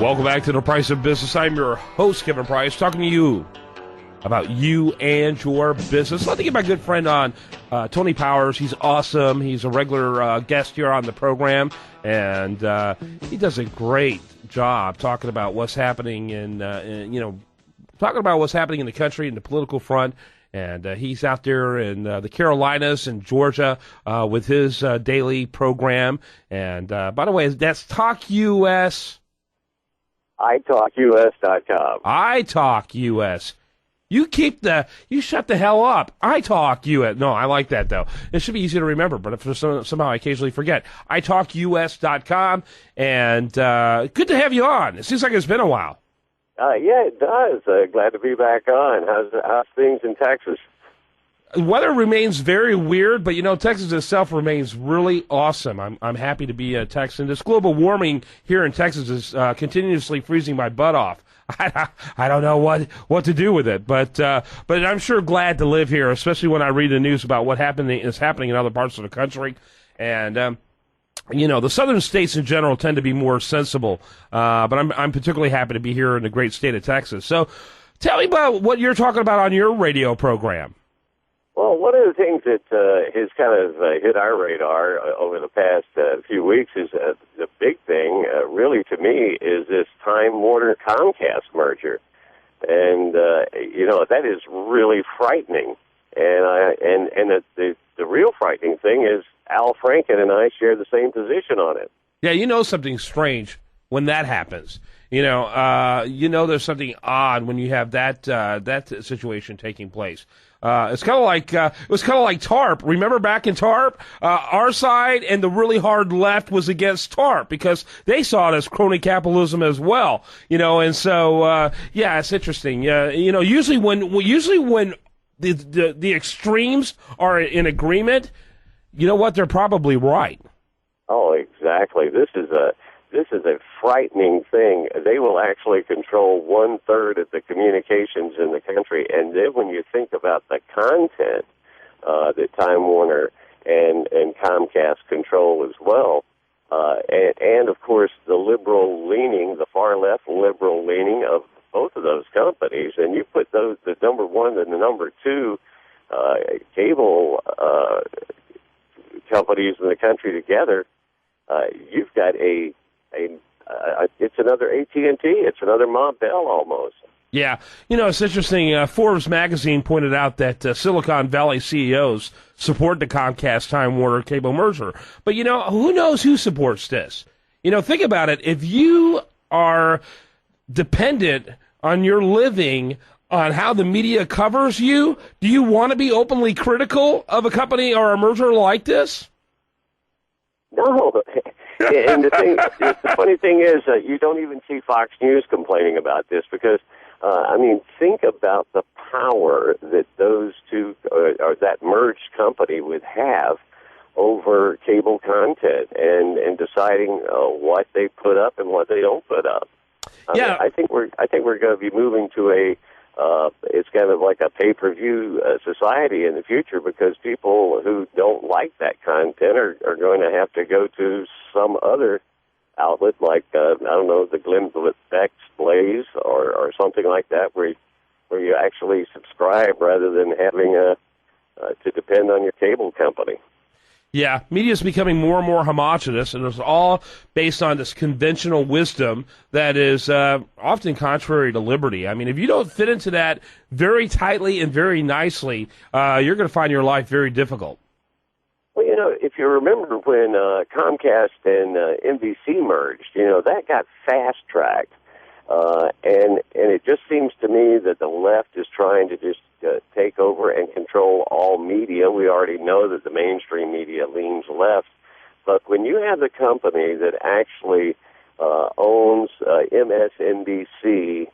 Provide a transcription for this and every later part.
Welcome back to The Price of Business. I'm your host, Kevin Price, talking to you about you and your business. Let's get my good friend on, Tony Powers. He's awesome. He's a regular guest here on the program, and he does a great job talking about what's happening talking about what's happening in the country and the political front. And he's out there in the Carolinas and Georgia with his daily program. And by the way, that's Talk US. iTalkUS.com. iTalkUS. You shut the hell up. iTalkUS. No, I like that, though. It should be easy to remember, but if somehow I occasionally forget. iTalkUS.com. And good to have you on. It seems like it's been a while. Yeah, it does. Glad to be back on. How's things in Texas? The weather remains very weird, but, Texas itself remains really awesome. I'm happy to be a Texan. This global warming here in Texas is continuously freezing my butt off. I don't know what to do with it, but I'm sure glad to live here, especially when I read the news about what is happening in other parts of the country. And the southern states in general tend to be more sensible, but I'm particularly happy to be here in the great state of Texas. So, tell me about what you're talking about on your radio program. Well, one of the things that has kind of hit our radar over the past few weeks is the big thing, really, to me, is this Time Warner Comcast merger, and that is really frightening. And the real frightening thing is Al Franken and I share the same position on it. Yeah, something strange when that happens. There's something odd when you have that situation taking place. It's kind of like it was kind of like TARP. Remember back in TARP, our side and the really hard left was against TARP because they saw it as crony capitalism as well. And so it's interesting. Usually when the extremes are in agreement, you know what? They're probably right. Oh, exactly. This is a frightening thing. They will actually control 1/3 of the communications in the country. And then when you think about the content that Time Warner and Comcast control as well, and of course the liberal leaning, the far left liberal leaning of both of those companies, and you put the number one and the number two cable companies in the country together, you've got it's another AT&T. It's another Ma Bell almost. Yeah. It's interesting. Forbes magazine pointed out that Silicon Valley CEOs support the Comcast Time Warner cable merger. But, who knows who supports this? Think about it. If you are dependent on your living on how the media covers you, do you want to be openly critical of a company or a merger like this? No. And the funny thing is, you don't even see Fox News complaining about this because, think about the power that those two, or that merged company would have over cable content and deciding what they put up and what they don't put up. I think we're going to be moving to it's kind of like a pay-per-view society in the future because people who don't like that content are going to have to go to some other outlet like, the Glenn Beck's Blaze or something like that where you actually subscribe rather than having to depend on your cable company. Yeah, media is becoming more and more homogenous, and it's all based on this conventional wisdom that is often contrary to liberty. I mean, if you don't fit into that very tightly and very nicely, you're going to find your life very difficult. Well, if you remember when Comcast and NBC merged, that got fast-tracked. And it just seems to me that the left is trying to just take over and control all media. We already know that the mainstream media leans left. But when you have the company that actually owns MSNBC,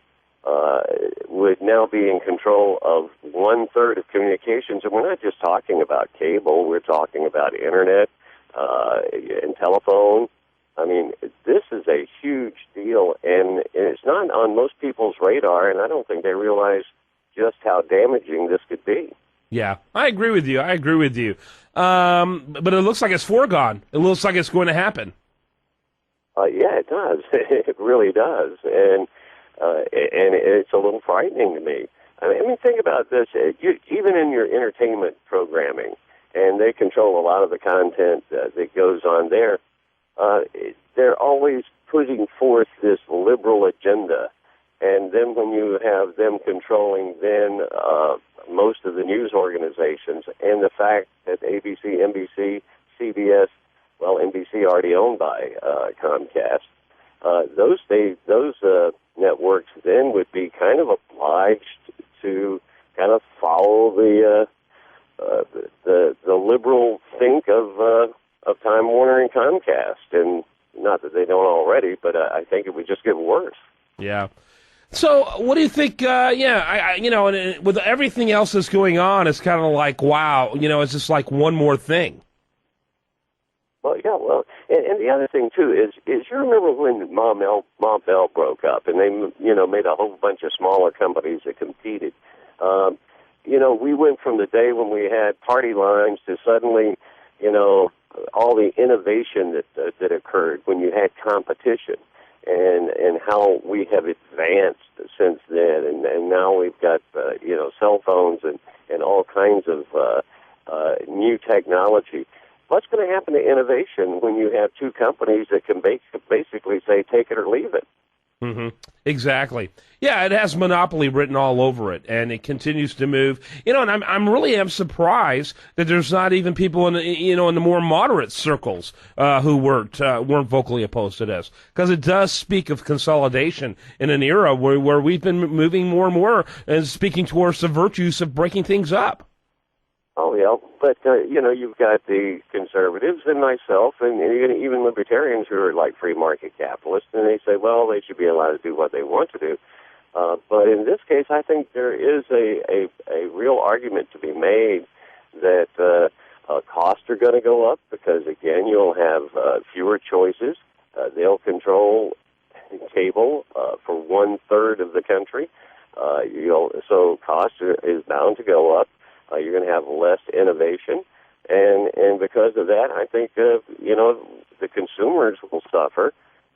would now be in control of 1/3 of communications, and we're not just talking about cable, we're talking about internet and telephone. I mean, this is a huge deal, and it's not on most people's radar, and I don't think they realize just how damaging this could be. Yeah, I agree with you. But it looks like it's foregone. It looks like it's going to happen. Yeah, it does. It really does, and it's a little frightening to me. I mean, think about this. Even in your entertainment programming, and they control a lot of the content that goes on there. They're always putting forth this liberal agenda, and then when you have them controlling most of the news organizations, and the fact that ABC, NBC, CBS, well, NBC already owned by Comcast, those networks then would be kind of obliged to kind of follow the liberal think of Time Warner and Comcast, and not that they don't already, but I think it would just get worse. Yeah. So, what do you think? And with everything else that's going on, it's kind of like, wow, it's just like one more thing. Well, yeah, and the other thing too is you remember when Ma Bell broke up, and they made a whole bunch of smaller companies that competed. We went from the day when we had party lines to suddenly, all the innovation that occurred when you had competition, and how we have advanced since then, and now we've got cell phones and all kinds of new technology. What's going to happen to innovation when you have two companies that can basically say take it or leave it? Mm-hmm. Exactly. Yeah, it has monopoly written all over it, and it continues to move. And I'm really surprised that there's not even people in the more moderate circles who weren't vocally opposed to this, because it does speak of consolidation in an era where we've been moving more and more and speaking towards the virtues of breaking things up. Oh, yeah, but, you've got the conservatives and myself and even libertarians who are like free market capitalists, and they say, well, they should be allowed to do what they want to do. But in this case, I think there is a real argument to be made that costs are going to go up because, again, you'll have fewer choices. They'll control cable for 1/3 of the country. So cost is bound to go up. You're going to have less innovation, and because of that, I think the consumers will suffer,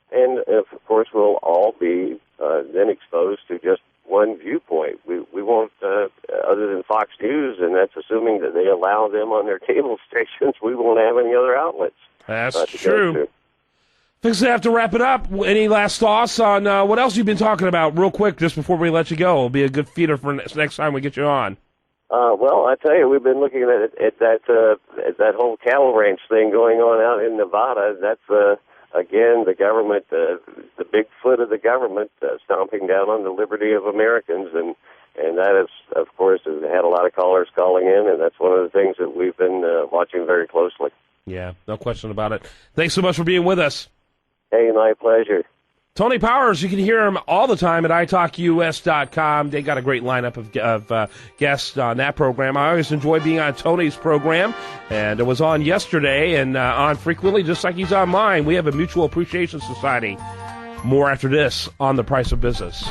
and of course we'll all be then exposed to just one viewpoint. We won't, other than Fox News, and that's assuming that they allow them on their cable stations. We won't have any other outlets. That's true. Fix have to wrap it up. Any last thoughts on what else you've been talking about, real quick, just before we let you go? It'll be a good feeder for next time we get you on. Well, I tell you, we've been looking at that whole cattle ranch thing going on out in Nevada. That's again the government, the big foot of the government, stomping down on the liberty of Americans, and that is, of course, has had a lot of callers calling in, and that's one of the things that we've been watching very closely. Yeah, no question about it. Thanks so much for being with us. Hey, my pleasure. Tony Powers, you can hear him all the time at italkus.com. They got a great lineup of guests on that program. I always enjoy being on Tony's program, and it was on yesterday and on frequently, just like he's on mine. We have a Mutual Appreciation Society. More after this on The Price of Business.